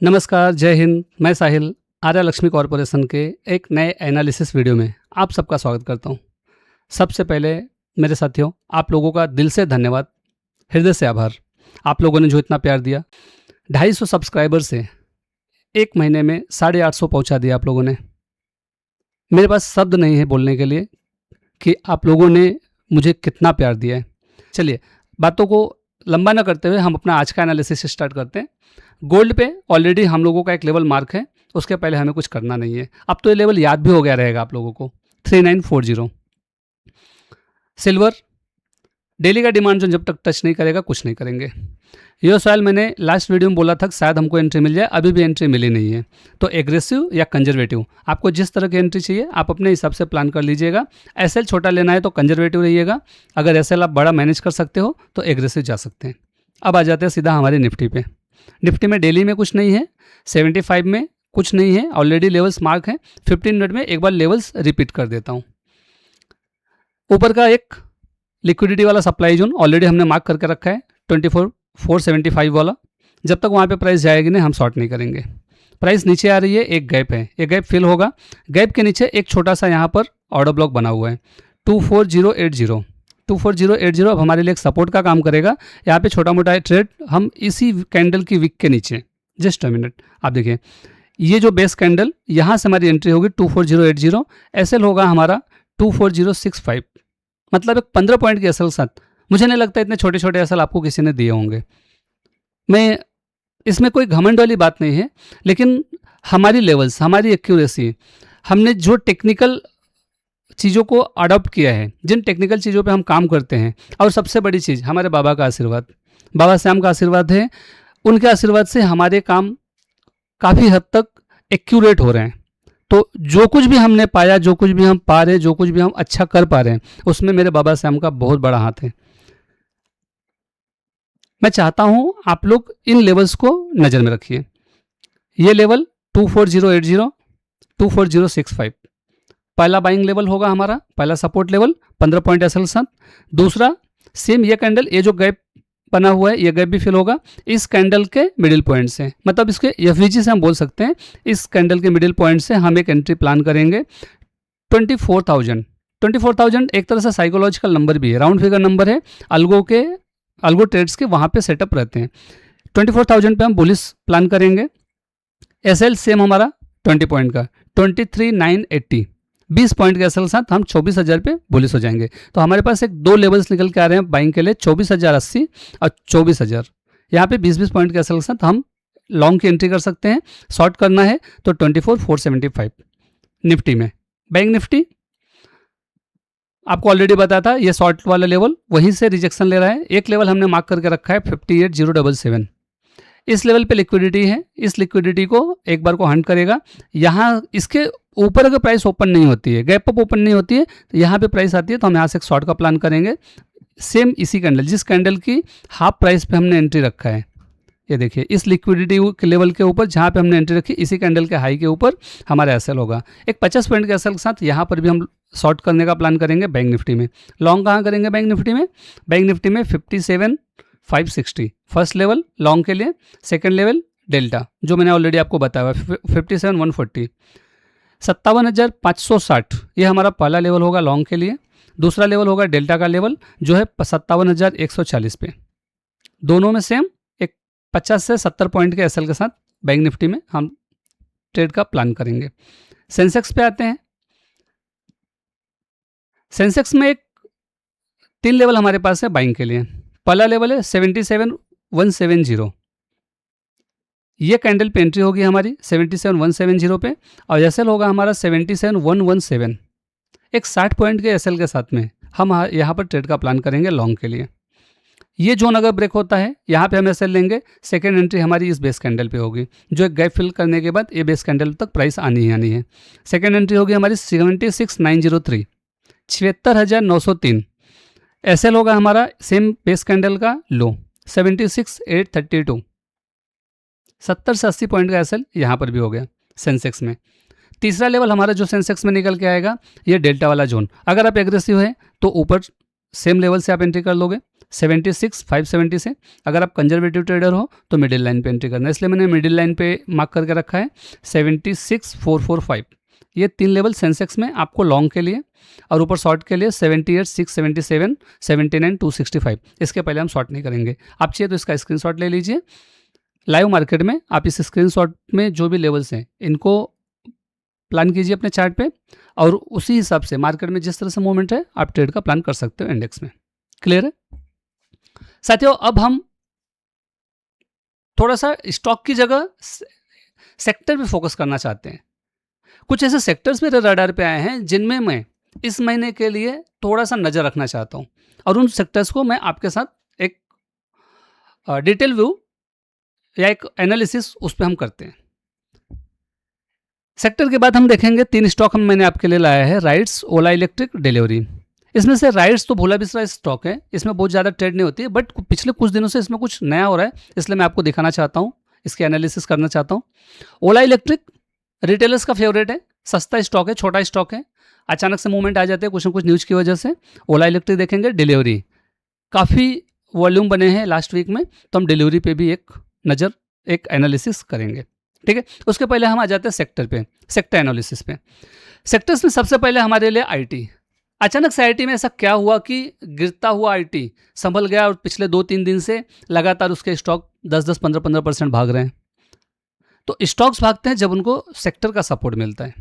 नमस्कार, जय हिंद। मैं साहिल आर्या लक्ष्मी कॉरपोरेशन के एक नए एनालिसिस वीडियो में आप सबका स्वागत करता हूं। सबसे पहले मेरे साथियों, आप लोगों का दिल से धन्यवाद, हृदय से आभार। आप लोगों ने जो इतना प्यार दिया, 250 सब्सक्राइबर से एक महीने में 850 पहुंचा दिया आप लोगों ने। मेरे पास शब्द नहीं है बोलने के लिए कि आप लोगों ने मुझे कितना प्यार दिया है। चलिए, बातों को लंबा ना करते हुए हम अपना आज का एनालिसिस स्टार्ट करते हैं। गोल्ड पे ऑलरेडी हम लोगों का एक लेवल मार्क है, उसके पहले हमें कुछ करना नहीं है। अब तो ये लेवल याद भी हो गया रहेगा आप लोगों को, 3940। सिल्वर डेली का डिमांड जोन जब तक टच नहीं करेगा कुछ नहीं करेंगे। यूएस ऑयल मैंने लास्ट वीडियो में बोला था कि शायद हमको एंट्री मिल जाए, अभी भी एंट्री मिली नहीं है। तो एग्रेसिव या कंजर्वेटिव, आपको जिस तरह की एंट्री चाहिए आप अपने हिसाब से प्लान कर लीजिएगा। एसएल छोटा लेना है तो कंजर्वेटिव रहिएगा, अगर एसएल आप बड़ा मैनेज कर सकते हो तो एग्रेसिव जा सकते हैं। अब आ जाते हैं सीधा हमारी निफ्टी पे। निफ्टी में डेली में कुछ नहीं है, 75 में कुछ नहीं है, ऑलरेडी लेवल्स मार्क हैं। 15 मिनट में एक बार लेवल्स रिपीट कर देता हूँ। ऊपर का एक लिक्विडिटी वाला सप्लाई जोन ऑलरेडी हमने मार्क करके रखा है, 24,475 वाला। जब तक वहाँ पे प्राइस जाएगी नहीं हम शॉर्ट नहीं करेंगे। प्राइस नीचे आ रही है, एक गैप है, ये गैप फिल होगा। गैप के नीचे एक छोटा सा यहाँ पर ऑर्डर ब्लॉक बना हुआ है, 24080। 24080 अब हमारे लिए एक सपोर्ट का काम करेगा। यहाँ पे छोटा मोटा ट्रेड हम इसी कैंडल की विक के नीचे, जस्ट अ मिनट, आप देखिए ये जो बेस कैंडल, यहाँ से हमारी एंट्री होगी 24080। एसएल होगा हमारा 24065, मतलब एक 15 पॉइंट के एसएल साथ। मुझे नहीं लगता इतने छोटे छोटे एसएल आपको किसी ने दिए होंगे। मैं इसमें कोई घमंड वाली बात नहीं है, लेकिन हमारी लेवल्स, हमारी एक्यूरेसी, हमने जो टेक्निकल चीज़ों को अडॉप्ट किया है, जिन टेक्निकल चीज़ों पे हम काम करते हैं, और सबसे बड़ी चीज़ हमारे बाबा का आशीर्वाद, बाबा श्याम का आशीर्वाद है। उनके आशीर्वाद से हमारे काम काफ़ी हद तक एक्यूरेट हो रहे हैं। तो जो कुछ भी हमने पाया, जो कुछ भी हम पा रहे हैं, जो कुछ भी हम अच्छा कर पा रहे हैं, उसमें मेरे बाबा श्याम का बहुत बड़ा हाथ है। मैं चाहता हूं आप लोग इन लेवल्स को नज़र में रखिए। ये लेवल 24080, 24065 पहला बाइंग लेवल होगा हमारा, पहला सपोर्ट लेवल 15 पॉइंट एसएल साथ। दूसरा सेम ये कैंडल, ये जो गैप बना हुआ है, ये गैप भी फिल होगा इस कैंडल के मिडिल पॉइंट से, मतलब इसके एफवीजी से हम बोल सकते हैं। इस कैंडल के मिडिल पॉइंट से हम एक एंट्री प्लान करेंगे 24,000। 24,000 एक तरह से साइकोलॉजिकल नंबर भी है, राउंड फिगर नंबर है। अल्गो ट्रेड्स के वहाँ पे सेटअप रहते हैं। 24,000 पे हम बुलिश प्लान करेंगे। एसएल सेम हमारा 20 पॉइंट का 23,980, 20 पॉइंट के एसएल साथ हम 24,000 पे बुलिश हो जाएंगे। तो हमारे पास एक दो लेवल्स निकल के आ रहे हैं बाइंग के लिए, 24,080 और 24,000। यहाँ पे 20-20 पॉइंट के एसएल साथ हम लॉन्ग की एंट्री कर सकते हैं। शॉर्ट करना है तो 24,475 निफ्टी में। बैंक निफ्टी आपको ऑलरेडी बताया था, ये शॉर्ट वाला लेवल वहीं से रिजेक्शन ले रहा है। एक लेवल हमने मार्क करके रखा है 58,077। इस लेवल पे लिक्विडिटी है, इस लिक्विडिटी को एक बार को हंट करेगा। यहाँ इसके ऊपर अगर प्राइस ओपन नहीं होती है, गैप अप ओपन नहीं होती है, तो यहाँ पे प्राइस आती है तो हम यहाँ से एक शॉर्ट का प्लान करेंगे। सेम इसी कैंडल, जिस कैंडल की हाफ प्राइस पे हमने एंट्री रखा है, ये देखिए इस लिक्विडिटी के लेवल के ऊपर जहाँ पे हमने एंट्री रखी, इसी कैंडल के हाई के ऊपर हमारा एसएल होगा। एक 50 पॉइंट के एसएल के साथ यहाँ पर भी हम शॉर्ट करने का प्लान करेंगे बैंक निफ्टी में। लॉन्ग कहाँ करेंगे बैंक निफ्टी में? बैंक निफ्टी में 57,560 फर्स्ट लेवल लॉन्ग के लिए। सेकंड लेवल डेल्टा जो मैंने ऑलरेडी आपको बताया, 57,140, 57,560 ये हमारा पहला लेवल होगा लॉन्ग के लिए। दूसरा लेवल होगा डेल्टा का लेवल जो है 57,140 पे। दोनों में सेम 50 से 70 पॉइंट के एसएल के साथ बैंक निफ्टी में हम ट्रेड का प्लान करेंगे। सेंसेक्स पे आते हैं। सेंसेक्स में एक 3 लेवल हमारे पास है बाइंग के लिए। पहला लेवल है 77,170, ये कैंडल पे एंट्री होगी हमारी 77,170 पे, और एसएल होगा हमारा 77,117। एक 60 पॉइंट के एसएल के साथ में हम यहाँ पर ट्रेड का प्लान करेंगे लॉन्ग के लिए। ये जोन अगर ब्रेक होता है, यहाँ पे हम एसएल लेंगे। सेकेंड एंट्री हमारी इस बेस कैंडल पे होगी, जो एक गैप फिल करने के बाद ये बेस कैंडल तक प्राइस आनी ही आनी है। सेकेंड एंट्री होगी हमारी 76,903, 76,903। एसएल होगा हमारा सेम बेस कैंडल का लो 76,832, 70 से 80 पॉइंट का एसएल यहाँ पर भी हो गया सेंसेक्स में। तीसरा लेवल हमारा जो सेंसेक्स में निकल के आएगा, ये डेल्टा वाला जोन। अगर आप एग्रेसिव है तो ऊपर सेम लेवल से आप एंट्री कर लोगे 76 570 से। अगर आप कंजर्वेटिव ट्रेडर हो तो मिडिल लाइन पे एंट्री करना है, इसलिए मैंने मिडिल लाइन पे मार्क करके रखा है 76 445। ये 3 लेवल सेंसेक्स में आपको लॉन्ग के लिए, और ऊपर शॉर्ट के लिए 78 677 79 265। इसके पहले हम शॉर्ट नहीं करेंगे। आप चाहिए तो इसका स्क्रीनशॉट ले लीजिए। लाइव मार्केट में आप इस स्क्रीनशॉट में जो भी लेवल्स हैं इनको प्लान कीजिए अपने चार्ट पे, और उसी हिसाब से मार्केट में जिस तरह से मूवमेंट है आप ट्रेड का प्लान कर सकते हो इंडेक्स में। क्लियर है साथियों? अब हम थोड़ा सा स्टॉक की जगह सेक्टर पे फोकस करना चाहते हैं। कुछ ऐसे सेक्टर्स मेरे रडार पे आए हैं जिनमें मैं इस महीने के लिए थोड़ा सा नज़र रखना चाहता हूं, और उन सेक्टर्स को मैं आपके साथ एक डिटेल व्यू या एक एनालिसिस उस पर हम करते हैं। सेक्टर के बाद हम देखेंगे 3 स्टॉक मैंने आपके लिए लाया है, राइट्स, ओला इलेक्ट्रिक, डिलीवरी। इसमें से राइट्स तो भोला बिसरा स्टॉक है, इसमें बहुत ज़्यादा ट्रेड नहीं होती है, बट पिछले कुछ दिनों से इसमें कुछ नया हो रहा है, इसलिए मैं आपको दिखाना चाहता हूँ, इसके एनालिसिस करना चाहता हूँ। ओला इलेक्ट्रिक रिटेलर्स का फेवरेट है, सस्ता स्टॉक है, छोटा स्टॉक है, अचानक से मूवमेंट आ जाते हैं कुछ न कुछ न्यूज़ की वजह से। ओला इलेक्ट्रिक देखेंगे। डिलीवरी काफ़ी वॉल्यूम बने हैं लास्ट वीक में, तो हम डिलीवरी पे भी एक नज़र, एक एनालिसिस करेंगे। ठीक है, उसके पहले हम आ जाते हैं सेक्टर पे, सेक्टर एनालिसिस पे। सेक्टर्स में सबसे पहले हमारे लिए आईटी। अचानक से आईटी में ऐसा क्या हुआ कि गिरता हुआ आईटी संभल गया, और पिछले 2-3 दिन से लगातार उसके स्टॉक 10-10 15-15% भाग रहे हैं। तो स्टॉक्स भागते हैं जब उनको सेक्टर का सपोर्ट मिलता है।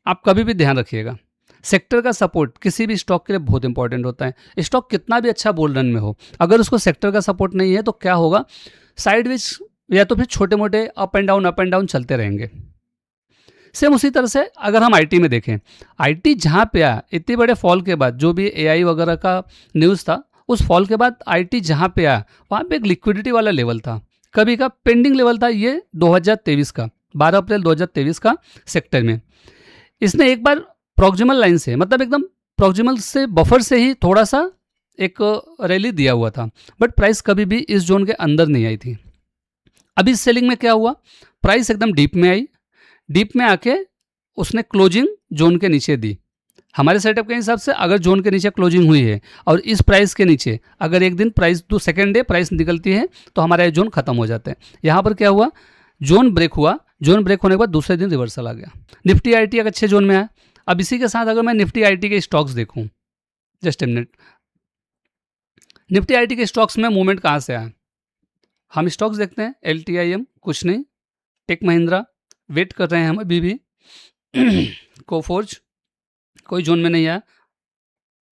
आप कभी भी ध्यान रखिएगा, सेक्टर का सपोर्ट किसी भी स्टॉक के लिए बहुत इंपॉर्टेंट होता है। स्टॉक कितना भी अच्छा बुल रन में हो, अगर उसको सेक्टर का सपोर्ट नहीं है तो क्या होगा, साइडवेज या तो फिर छोटे मोटे अप एंड डाउन चलते रहेंगे। सेम उसी तरह से अगर हम आईटी में देखें, आईटी जहाँ पे आया इतने बड़े फॉल के बाद, जो भी एआई वगैरह का न्यूज़ था, उस फॉल के बाद आईटी जहाँ पे आया वहाँ पे एक लिक्विडिटी वाला लेवल था, कभी का पेंडिंग लेवल था, ये 2023 का 12 अप्रैल 2023 का सेक्टर में। इसने एक बार प्रॉक्सिमल लाइन से, मतलब एकदम प्रॉक्सिमल से बफर से ही थोड़ा सा एक रैली दिया हुआ था, बट प्राइस कभी भी इस जोन के अंदर नहीं आई थी। अभी सेलिंग में क्या हुआ, प्राइस एकदम डीप में आई, डीप में आके उसने क्लोजिंग जोन के नीचे दी। हमारे सेटअप के हिसाब से अगर जोन के नीचे क्लोजिंग हुई है और इस प्राइस के नीचे अगर एक दिन प्राइस, तो सेकेंड डे प्राइस निकलती है, तो हमारा जोन खत्म हो जाता है। यहाँ पर क्या हुआ, जोन ब्रेक हुआ, जोन ब्रेक होने के बाद दूसरे दिन रिवर्सल आ गया। निफ्टी आईटी एक अच्छे जोन में आया। अब इसी के साथ अगर मैं निफ्टी आईटी के स्टॉक्स देखूँ, just a minute, Nifty IT के स्टॉक्स में मूवमेंट कहाँ से आया, हम स्टॉक्स देखते हैं। LTIM कुछ नहीं, टेक महिंद्रा वेट कर रहे हैं हम अभी भी, कोफोर्ज कोई जोन में नहीं आया,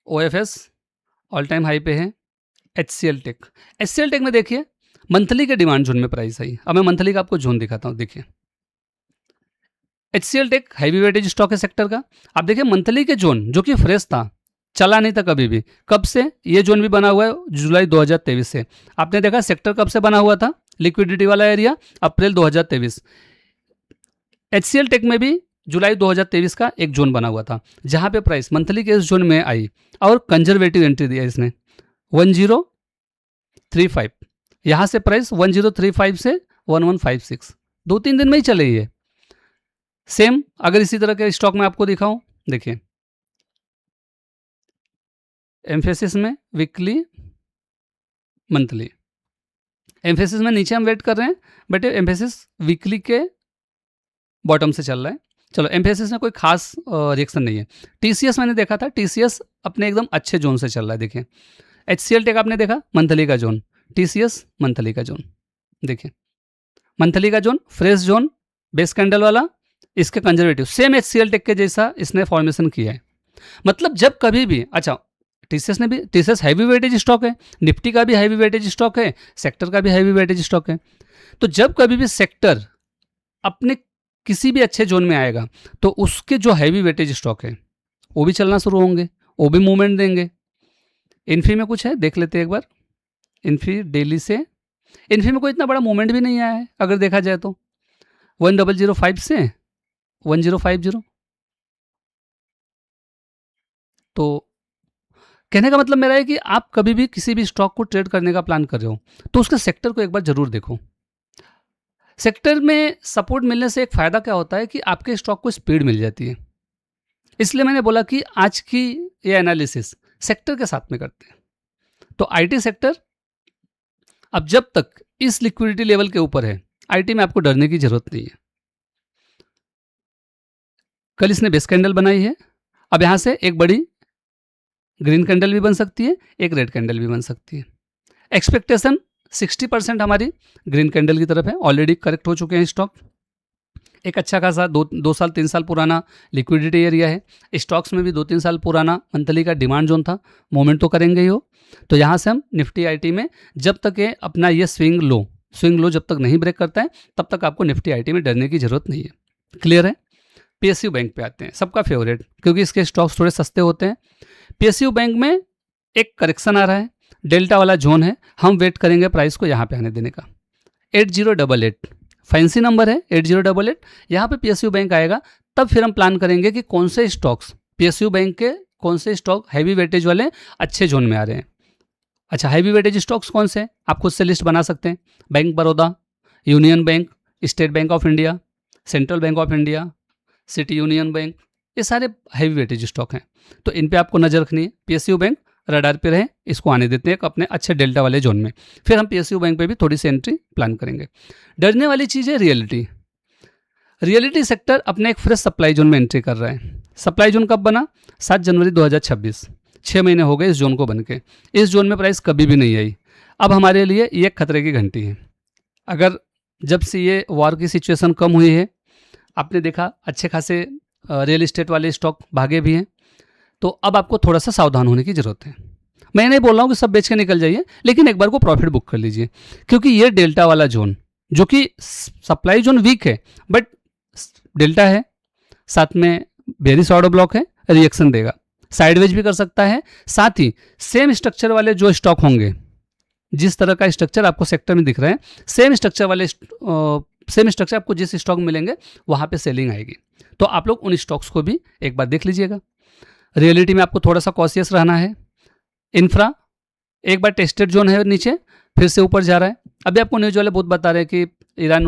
OFS ऑल टाइम हाई पे है, HCL टेक में देखिए मंथली के डिमांड जोन में प्राइस आई। अब मैं मंथली का आपको जोन दिखाता हूँ। देखिए HCL tech heavy weightage stock है सेक्टर का। आप देखिए मंथली के जोन जो कि फ्रेश था, चला नहीं था कभी भी, कब से ये जोन भी बना हुआ है, जुलाई 2023 से। आपने देखा सेक्टर कब से बना हुआ था, लिक्विडिटी वाला एरिया अप्रैल 2023। HCL टेक में भी जुलाई 2023 का एक जोन बना हुआ था, जहां पे प्राइस मंथली के इस जोन में आई और कंजर्वेटिव एंट्री दिया इसने 1035। यहां से प्राइस 1035 से 1156, 2-3 दिन में ही चले ये। सेम अगर इसी तरह के स्टॉक में आपको दिखाऊं, देखिए एम्फेसिस में वीकली, मंथली, एम्फेसिस में नीचे हम वेट कर रहे हैं, बट एम्फेसिस वीकली के बॉटम से चल रहा है। चलो एम्फेसिस में कोई खास रिएक्शन नहीं है। TCS मैंने देखा था, TCS अपने एकदम अच्छे जोन से चल रहा है। देखिए HCL टेक आपने देखा मंथली का जोन, TCS मंथली का जोन, देखिए मंथली का zone, fresh zone, base candle वाला, इसके कंजर्वेटिव सेम HCL टेक के जैसा इसने फॉर्मेशन किया है। मतलब जब कभी भी, अच्छा TCS ने भी, TCS हैवी वेटेज स्टॉक है, निफ्टी का भी हैवी वेटेज स्टॉक है, सेक्टर का भी हैवी वेटेज स्टॉक है। तो जब कभी भी सेक्टर अपने किसी भी अच्छे जोन में आएगा तो उसके जो हैवी वेटेज स्टॉक है वो भी चलना शुरू होंगे, वो भी मूवमेंट देंगे। इन्फी में कुछ है, देख लेते हैं एक बार। इन्फी डेली से, इन्फी में कोई इतना बड़ा मूवमेंट भी नहीं आया है अगर देखा जाए तो, 1005 से 1050। तो कहने का मतलब मेरा है कि आप कभी भी किसी भी स्टॉक को ट्रेड करने का प्लान कर रहे हो तो उसके सेक्टर को एक बार जरूर देखो। सेक्टर में सपोर्ट मिलने से एक फ़ायदा क्या होता है कि आपके स्टॉक को स्पीड मिल जाती है। इसलिए मैंने बोला कि आज की ये एनालिसिस सेक्टर के साथ में करते हैं। तो आईटी सेक्टर अब जब तक इस लिक्विडिटी लेवल के ऊपर है, आईटी में आपको डरने की जरूरत नहीं है। कल इसने बेस कैंडल बनाई है, अब यहां से एक बड़ी ग्रीन कैंडल भी बन सकती है, एक रेड कैंडल भी बन सकती है। एक्सपेक्टेशन 60% हमारी ग्रीन कैंडल की तरफ है, ऑलरेडी करेक्ट हो चुके हैं स्टॉक। एक अच्छा खासा 2 साल 3 साल पुराना लिक्विडिटी एरिया है। स्टॉक्स में भी 2-3 साल पुराना मंथली का डिमांड जोन था, मूवमेंट तो करेंगे ही हो। तो यहाँ से हम निफ्टी आईटी में जब तक ये अपना ये स्विंग लो जब तक नहीं ब्रेक करता है, तब तक आपको निफ्टी आईटी में डरने की जरूरत नहीं है। क्लियर है। पीएसयू बैंक पे आते हैं, सबका फेवरेट, क्योंकि इसके स्टॉक्स थोड़े सस्ते होते हैं। पीएसयू बैंक में एक करेक्शन आ रहा है, डेल्टा वाला जोन है, हम वेट करेंगे प्राइस को यहाँ पे आने देने का। 8088 फैंसी नंबर है 8088। यहाँ पे पीएसयू बैंक आएगा, तब फिर हम प्लान करेंगे कि कौन से स्टॉक्स पीएसयू बैंक के, कौन से स्टॉक हैवी वेटेज वाले अच्छे जोन में आ रहे हैं। अच्छा, हैवी वेटेज स्टॉक्स कौन से, आप खुद से लिस्ट बना सकते हैं। Bank Baroda, union bank, state bank of India, central bank of India, city union bank, ये सारे हैवी वेटेज स्टॉक हैं। तो इन पे आपको नजर रखनी है। पीएसयू बैंक रडार पे रहे, इसको आने देते हैं अपने अच्छे डेल्टा वाले जोन में। फिर हम पीएसयू बैंक पे भी थोड़ी सी एंट्री प्लान करेंगे। डरने वाली चीज़ है रियलिटी सेक्टर अपने एक फ्रेश सप्लाई जोन में एंट्री कर रहा है। सप्लाई जोन कब बना? 7 जनवरी 2026, 6 महीने हो गए इस जोन को बन के। इस जोन में प्राइस कभी भी नहीं आई। अब हमारे लिए ये खतरे की घंटी है। अगर जब से ये वॉर की सिचुएशन कम हुई है, आपने देखा अच्छे खासे रियल एस्टेट वाले स्टॉक भागे भी हैं, तो अब आपको थोड़ा सा सावधान होने की ज़रूरत है। मैं नहीं बोल रहा हूँ कि सब बेच के निकल जाइए, लेकिन एक बार को प्रॉफिट बुक कर लीजिए, क्योंकि ये डेल्टा वाला जोन, जो कि सप्लाई जोन वीक है बट डेल्टा है, साथ में बेरिस ऑर्डर ब्लॉक है, रिएक्शन देगा, साइडवेज भी कर सकता है। साथ ही सेम स्ट्रक्चर वाले जो स्टॉक होंगे, जिस तरह का स्ट्रक्चर आपको सेक्टर में दिख रहा है, सेम स्ट्रक्चर आपको जिस स्टॉक मिलेंगे वहाँ पे सेलिंग आएगी। तो आप लोग उन स्टॉक्स को भी एक बार देख लीजिएगा। रियलिटी में आपको थोड़ा सा कॉशियस रहना है। इंफ्रा एक बार टेस्टेड जोन है, नीचे फिर से ऊपर जा रहा है। अभी आपको न्यूज़ वाले बहुत बता रहे हैं कि ईरान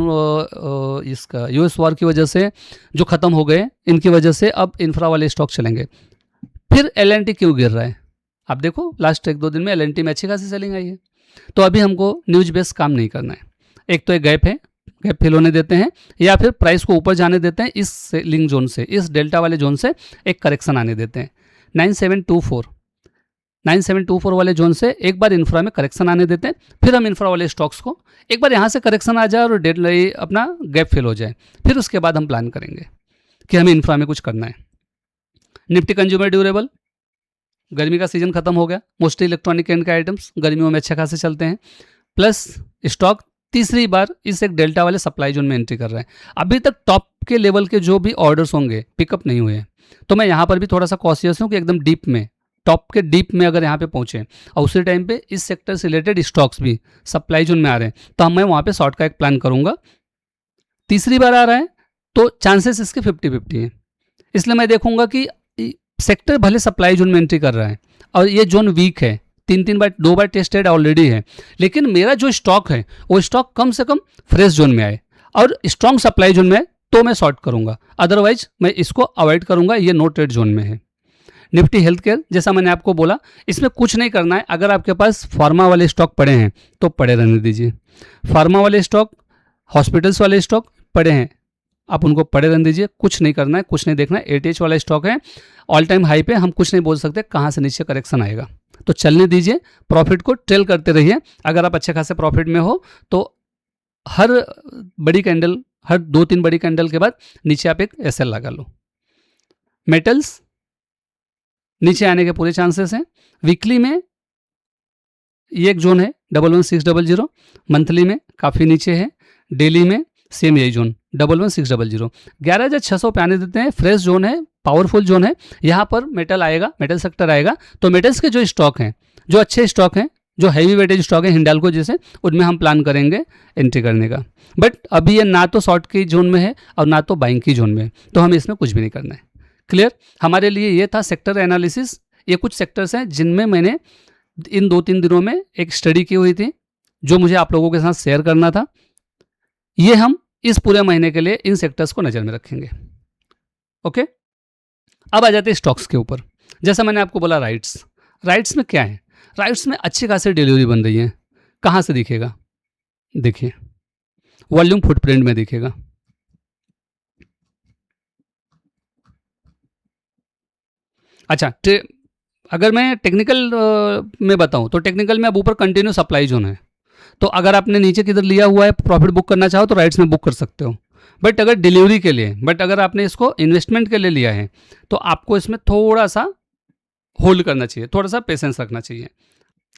इसका यूएस वॉर की वजह से जो ख़त्म हो गए, इनकी वजह से अब इंफ्रा वाले स्टॉक चलेंगे। फिर एलएनटी क्यों गिर रहा है? आप देखो लास्ट 1-2 दिन में एलएनटी में अच्छी खासी सेलिंग आई है। तो अभी हमको न्यूज बेस काम नहीं करना है। एक तो एक गैप है, गैप फिल होने देते हैं, या फिर प्राइस को ऊपर जाने देते हैं। इस सेलिंग जोन से, इस डेल्टा वाले जोन से एक करेक्शन आने देते हैं। 9724 वाले जोन से एक बार इंफ्रा में करेक्शन आने देते हैं। फिर हम इंफ्रा वाले स्टॉक्स को एक बार यहाँ से करेक्शन आ जाए और अपना गैप फिल हो जाए, फिर उसके बाद हम प्लान करेंगे कि हमें इंफ्रा में कुछ करना है। निफ्टी कंज्यूमर ड्यूरेबल, गर्मी का सीजन खत्म हो गया, मोस्टली इलेक्ट्रॉनिक एंड के आइटम्स गर्मियों में अच्छे खासे चलते हैं। प्लस स्टॉक तीसरी बार इस एक डेल्टा वाले सप्लाई जोन में एंट्री कर रहा है। अभी तक टॉप के लेवल के जो भी ऑर्डर्स होंगे पिकअप नहीं हुए हैं, तो मैं यहाँ पर भी थोड़ा सा कॉशियस हूँ कि एकदम डीप में, टॉप के डीप में अगर यहाँ पे पहुँचे और उसी टाइम पे इस सेक्टर से रिलेटेड स्टॉक्स भी सप्लाई जोन में आ रहे हैं, तो मैं वहाँ पे शॉर्ट का एक प्लान करूँगा। तीसरी बार आ रहा है तो चांसेस इसके 50-50 हैं। इसलिए मैं देखूंगा कि सेक्टर भले सप्लाई जोन में एंट्री कर रहा है और ये जोन वीक है, 2 बार टेस्टेड ऑलरेडी है, लेकिन मेरा जो स्टॉक है वो स्टॉक कम से कम फ्रेश जोन में आए और स्ट्रॉन्ग सप्लाई जोन में आए तो मैं शॉर्ट करूंगा, अदरवाइज मैं इसको अवॉइड करूंगा। ये नो ट्रेड जोन में है। निफ्टी हेल्थ केयर, जैसा मैंने आपको बोला, इसमें कुछ नहीं करना है। अगर आपके पास फार्मा वाले स्टॉक पड़े हैं तो पड़े रहने दीजिए। फार्मा वाले स्टॉक, हॉस्पिटल्स वाले स्टॉक पड़े हैं, आप उनको पड़े रहने दीजिए। कुछ नहीं करना है, कुछ नहीं देखना है। एटीएच वाला स्टॉक है ऑल टाइम हाई पे, हम कुछ नहीं बोल सकते कहाँ से नीचे करेक्शन आएगा, तो चलने दीजिए। प्रॉफिट को ट्रेल करते रहिए। अगर आप अच्छे खासे प्रॉफिट में हो तो हर 2-3 बड़ी कैंडल के बाद नीचे आप एक एसएल लगा लो। मेटल्स नीचे आने के पूरे चांसेस हैं। वीकली में ये एक जोन है 11600, मंथली में काफ़ी नीचे है, डेली में सेम यही जोन 11600। 11600 पे आने देते हैं। फ्रेश जोन है, पावरफुल जोन है, यहाँ पर मेटल आएगा, मेटल सेक्टर आएगा। तो मेटल्स के जो स्टॉक हैं, जो अच्छे स्टॉक हैं, जो हैवी वेटेज स्टॉक है हिंडाल्को जैसे, उनमें हम प्लान करेंगे एंट्री करने का। बट अभी ये ना तो शॉर्ट की जोन में है और ना तो बाइंग की जोन में है, तो हमें इसमें कुछ भी नहीं करना है। क्लियर? हमारे लिए ये था सेक्टर एनालिसिस। ये कुछ सेक्टर्स हैं जिनमें मैंने इन 2-3 दिनों में एक स्टडी की हुई थी, जो मुझे आप लोगों के साथ शेयर करना था। ये हम इस पूरे महीने के लिए इन सेक्टर्स को नज़र में रखेंगे। ओके, अब आ जाते हैं स्टॉक्स के ऊपर। जैसा मैंने आपको बोला, राइट्स में क्या है? राइट्स में अच्छी खासी डिलीवरी बन रही है। कहाँ से दिखेगा? देखिए, वॉल्यूम फुटप्रिंट में दिखेगा। अच्छा, अगर मैं टेक्निकल में बताऊं तो टेक्निकल में अब ऊपर कंटिन्यू सप्लाई जोन है, तो अगर आपने नीचे किधर लिया हुआ है, प्रॉफिट बुक करना चाहो तो राइट्स में बुक कर सकते हो। बट अगर डिलीवरी के लिए, बट अगर आपने इसको इन्वेस्टमेंट के लिए लिया है तो आपको इसमें थोड़ा सा होल्ड करना चाहिए, थोड़ा सा पेशेंस रखना चाहिए।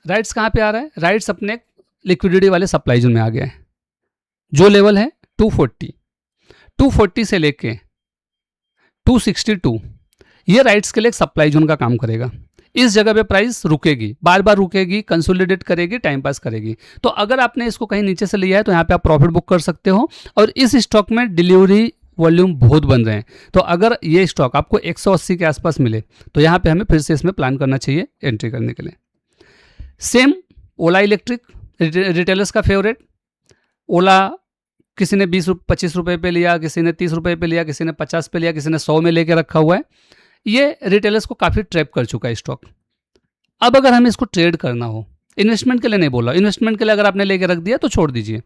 राइट्स कहाँ पे आ रहा है? राइट्स अपने लिक्विडिटी वाले सप्लाई जोन में आ गया है, जो लेवल है 240, 240 से लेके 262, ये राइट्स के लिए एक सप्लाई जोन का काम करेगा। इस जगह पे प्राइस रुकेगी, बार बार रुकेगी, कंसोलिडेट करेगी, टाइम पास करेगी। तो अगर आपने इसको कहीं नीचे से लिया है तो यहाँ पे आप प्रॉफिट बुक कर सकते हो। और इस स्टॉक में डिलीवरी वॉल्यूम बहुत बन रहे हैं, तो अगर ये स्टॉक आपको 180 के आसपास मिले तो यहाँ पे हमें फिर से इसमें प्लान करना चाहिए एंट्री करने के लिए। सेम ओला इलेक्ट्रिक, रिटेलर्स का फेवरेट। ओला किसी ने 25 रुपये पे लिया, किसी ने 30 रुपये पे लिया, किसी ने 50 पे लिया, किसी ने 100 में लेके रखा हुआ है। ये रिटेलर्स को काफ़ी ट्रैप कर चुका है स्टॉक। अब अगर हमें इसको ट्रेड करना हो, इन्वेस्टमेंट के लिए नहीं बोला, इन्वेस्टमेंट के लिए अगर आपने लेके रख दिया तो छोड़ दीजिए।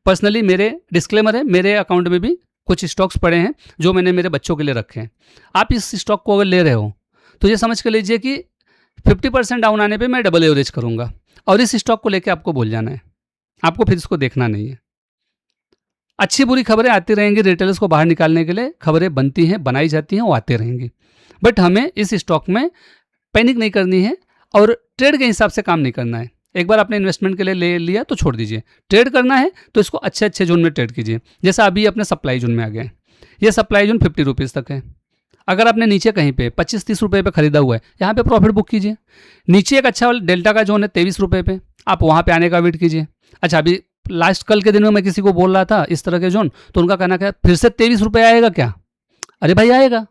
पर्सनली मेरे डिस्क्लेमर है, मेरे अकाउंट में भी कुछ स्टॉक्स पड़े हैं जो मैंने मेरे बच्चों के लिए रखे हैं। आप इस स्टॉक को अगर ले रहे हो तो ये समझ के लीजिए कि 50% डाउन आने पे मैं डबल एवरेज करूंगा, और इस स्टॉक को लेके आपको भूल जाना है, आपको फिर इसको देखना नहीं है। अच्छी बुरी खबरें आती रहेंगी, रिटेलर्स को बाहर निकालने के लिए खबरें बनती हैं, बनाई जाती हैं, वो आती रहेंगी। बट हमें इस स्टॉक में पैनिक नहीं करनी है और ट्रेड के हिसाब से काम नहीं करना है। एक बार आपने इन्वेस्टमेंट के लिए ले लिया तो छोड़ दीजिए। ट्रेड करना है तो इसको अच्छे अच्छे जोन में ट्रेड कीजिए। जैसा अभी अपने सप्लाई जोन में आ गए, ये सप्लाई जोन 50 रुपीज़ तक है। अगर आपने नीचे कहीं पे 25-30 रुपये पे खरीदा हुआ है, यहाँ पे प्रॉफिट बुक कीजिए। नीचे एक अच्छा वाला डेल्टा का जोन है 23 रुपये पे, आप वहाँ पे आने का वेट कीजिए। अच्छा, अभी लास्ट कल के दिन में मैं किसी को बोल रहा था इस तरह के जोन, तो उनका कहना क्या, फिर से 23 रुपये आएगा क्या? अरे भाई आएगा,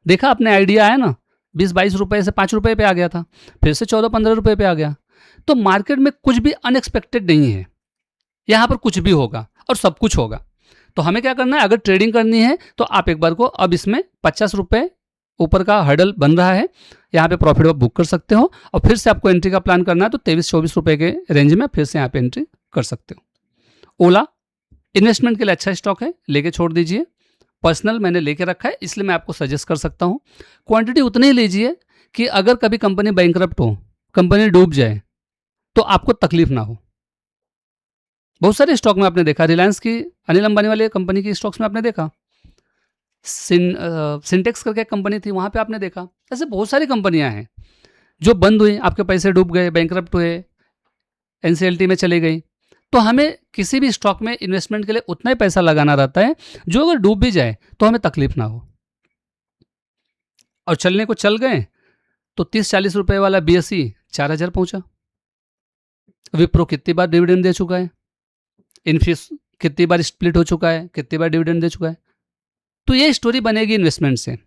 देखा आपने, आइडिया आया ना, 20-22 रुपये से 5 रुपये पे आ गया था, फिर से 14-15 रुपये पे आ गया। तो मार्केट में कुछ भी अनएक्सपेक्टेड नहीं है, यहाँ पर कुछ भी होगा और सब कुछ होगा। तो हमें क्या करना है, अगर ट्रेडिंग करनी है तो आप एक बार को अब इसमें 50 रुपये ऊपर का हर्डल बन रहा है, यहाँ पे प्रॉफिट आप बुक कर सकते हो। और फिर से आपको एंट्री का प्लान करना है तो 23-24 रुपये के रेंज में फिर से यहाँ पे एंट्री कर सकते हो। ओला इन्वेस्टमेंट के लिए अच्छा स्टॉक है, लेके छोड़ दीजिए। पर्सनल मैंने लेके रखा है, इसलिए मैं आपको सजेस्ट कर सकता हूँ। क्वांटिटी उतनी ही लीजिए कि अगर कभी कंपनी बैंकरप्ट हो, कंपनी डूब जाए तो आपको तकलीफ ना हो। बहुत सारे स्टॉक में आपने देखा, रिलायंस की, अनिल अंबानी वाले कंपनी की स्टॉक्स में आपने देखा, सिंटेक्स करके एक कंपनी थी, वहाँ पे आपने देखा। ऐसे बहुत सारी कंपनियाँ हैं जो बंद हुई, आपके पैसे डूब गए, बैंकरप्ट हुए, एनसीएलटी में चली गई। तो हमें किसी भी स्टॉक में इन्वेस्टमेंट के लिए उतना ही पैसा लगाना रहता है जो अगर डूब भी जाए तो हमें तकलीफ ना हो। और चलने को चल गए तो 30-40 रुपए वाला बीएसई 4000 पहुंचा। विप्रो कितनी बार डिविडेंड दे चुका है, इन्फिस कितनी बार स्प्लिट हो चुका है, कितनी बार डिविडेंड दे चुका है। तो ये स्टोरी बनेगी इन्वेस्टमेंट से।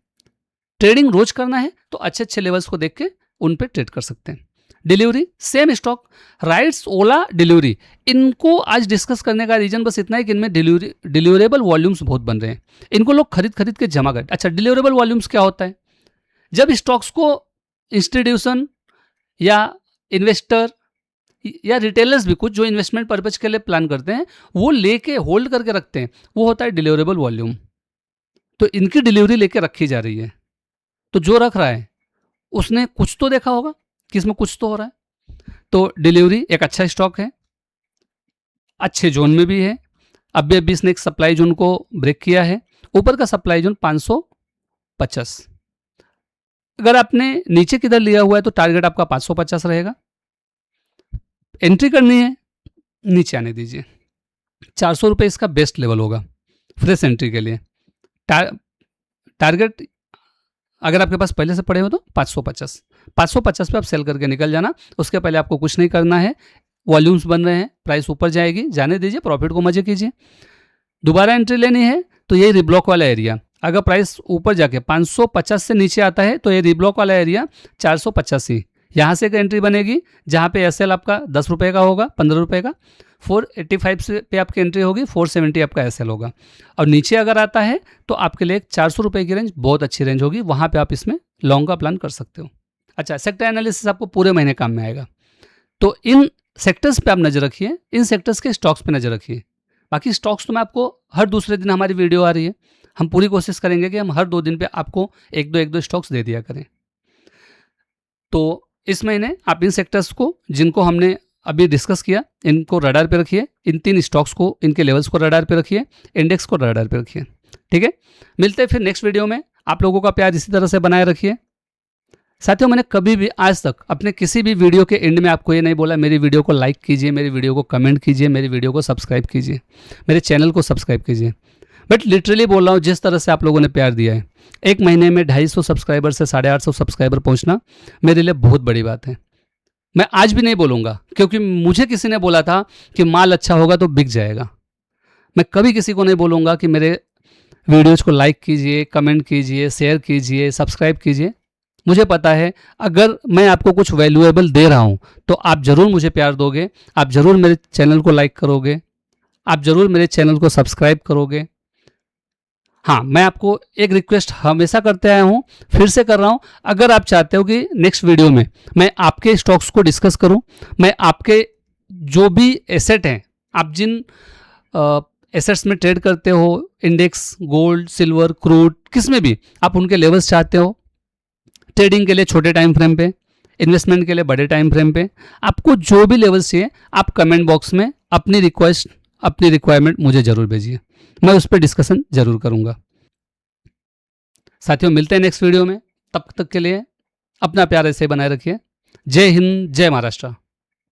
ट्रेडिंग रोज करना है तो अच्छे अच्छे लेवल्स को देख के उन पे ट्रेड कर सकते हैं। डिलीवरी सेम स्टॉक, राइट्स, ओला, डिलीवरी, इनको आज डिस्कस करने का रीजन बस इतना है कि इनमें डिलीवरेबल वॉल्यूम्स बहुत बन रहे हैं, इनको लोग खरीद खरीद के जमा करते। अच्छा, डिलीवरेबल वॉल्यूम्स क्या होता है? जब स्टॉक्स को इंस्टीट्यूशन या इन्वेस्टर या रिटेलर्स भी कुछ जो इन्वेस्टमेंट पर्पज के लिए प्लान करते हैं, वो लेके होल्ड करके रखते हैं, वो होता है डिलीवरेबल वॉल्यूम। तो इनकी डिलीवरी लेके रखी जा रही है, तो जो रख रहा है उसने कुछ तो देखा होगा कि इसमें कुछ तो हो रहा है। तो डिलीवरी एक अच्छा स्टॉक है, अच्छे जोन में भी है। अभी इसने एक सप्लाई जोन को ब्रेक किया है, ऊपर का सप्लाई जोन 550। अगर आपने नीचे किधर लिया हुआ है तो टारगेट आपका 550 रहेगा। एंट्री करनी है, नीचे आने दीजिए। 400 रुपये इसका बेस्ट लेवल होगा फ्रेश एंट्री के लिए। टारगेट अगर आपके पास पहले से पड़े हो तो 550 पे आप सेल करके निकल जाना। उसके पहले आपको कुछ नहीं करना है। वॉल्यूम्स बन रहे हैं, प्राइस ऊपर जाएगी, जाने दीजिए, प्रॉफिट को मजे कीजिए। दोबारा एंट्री लेनी है तो ये रिब्लॉक वाला एरिया, अगर प्राइस ऊपर जाके 550 से नीचे आता है तो ये रिब्लॉक वाला एरिया 485, यहाँ से एक एंट्री बनेगी जहाँ पे एसएल आपका 10 रुपये का होगा, 15 रुपये का। 485 पे आपकी एंट्री होगी, 470 आपका एसएल होगा। और नीचे अगर आता है तो आपके लिए 400 रुपये की रेंज बहुत अच्छी रेंज होगी, वहाँ पे आप इसमें लॉन्ग का प्लान कर सकते हो। अच्छा, सेक्टर एनालिसिस आपको पूरे महीने काम में आएगा। तो इन सेक्टर्स पे आप नज़र रखिए, इन सेक्टर्स के स्टॉक्स पे नज़र रखिए। बाकी स्टॉक्स तो मैं आपको हर दूसरे दिन हमारी वीडियो आ रही है, हम पूरी कोशिश करेंगे कि हम हर 2 दिन पे आपको एक दो स्टॉक्स दे दिया करें। तो इस महीने आप इन सेक्टर्स को जिनको हमने अभी डिस्कस किया, इनको रडार पे रखिए, इन 3 स्टॉक्स को, इनके लेवल्स को रडार पे रखिए, इंडेक्स को रडार पे रखिए। ठीक है, मिलते हैं फिर नेक्स्ट वीडियो में। आप लोगों का प्यार इसी तरह से बनाए रखिए। साथियों, मैंने कभी भी आज तक अपने किसी भी वीडियो के एंड में आपको ये नहीं बोला मेरी वीडियो को लाइक कीजिए, मेरी वीडियो को कमेंट कीजिए, मेरी वीडियो को सब्सक्राइब कीजिए, मेरे चैनल को सब्सक्राइब कीजिए। बट लिटरली बोल रहा हूँ, जिस तरह से आप लोगों ने प्यार दिया है, एक महीने में 250 सब्सक्राइबर से 850 सब्सक्राइबर पहुँचना मेरे लिए बहुत बड़ी बात है। मैं आज भी नहीं बोलूँगा, क्योंकि मुझे किसी ने बोला था कि माल अच्छा होगा तो बिक जाएगा। मैं कभी किसी को नहीं बोलूँगा कि मेरे वीडियोज़ को लाइक कीजिए, कमेंट कीजिए, शेयर कीजिए, सब्सक्राइब कीजिए। मुझे पता है अगर मैं आपको कुछ वैल्यूएबल दे रहा हूँ तो आप ज़रूर मुझे प्यार दोगे, आप ज़रूर मेरे चैनल को लाइक करोगे, आप ज़रूर मेरे चैनल को सब्सक्राइब करोगे। हाँ, मैं आपको एक रिक्वेस्ट हमेशा करते आया हूँ, फिर से कर रहा हूँ। अगर आप चाहते हो कि नेक्स्ट वीडियो में मैं आपके स्टॉक्स को डिस्कस करूँ, मैं आपके जो भी एसेट हैं, आप जिन एसेट्स में ट्रेड करते हो, इंडेक्स, गोल्ड, सिल्वर, क्रूड, किस में भी आप उनके लेवल्स चाहते हो, ट्रेडिंग के लिए छोटे टाइम फ्रेम पे, इन्वेस्टमेंट के लिए बड़े टाइम फ्रेम पे, आपको जो भी लेवल्स चाहिए आप कमेंट बॉक्स में अपनी रिक्वेस्ट, अपनी रिक्वायरमेंट मुझे ज़रूर भेजिए, मैं उस पर डिस्कशन ज़रूर करूँगा। साथियों, मिलते हैं नेक्स्ट वीडियो में, तब तक के लिए अपना प्यार ऐसे बनाए रखिए। जय हिंद, जय महाराष्ट्र।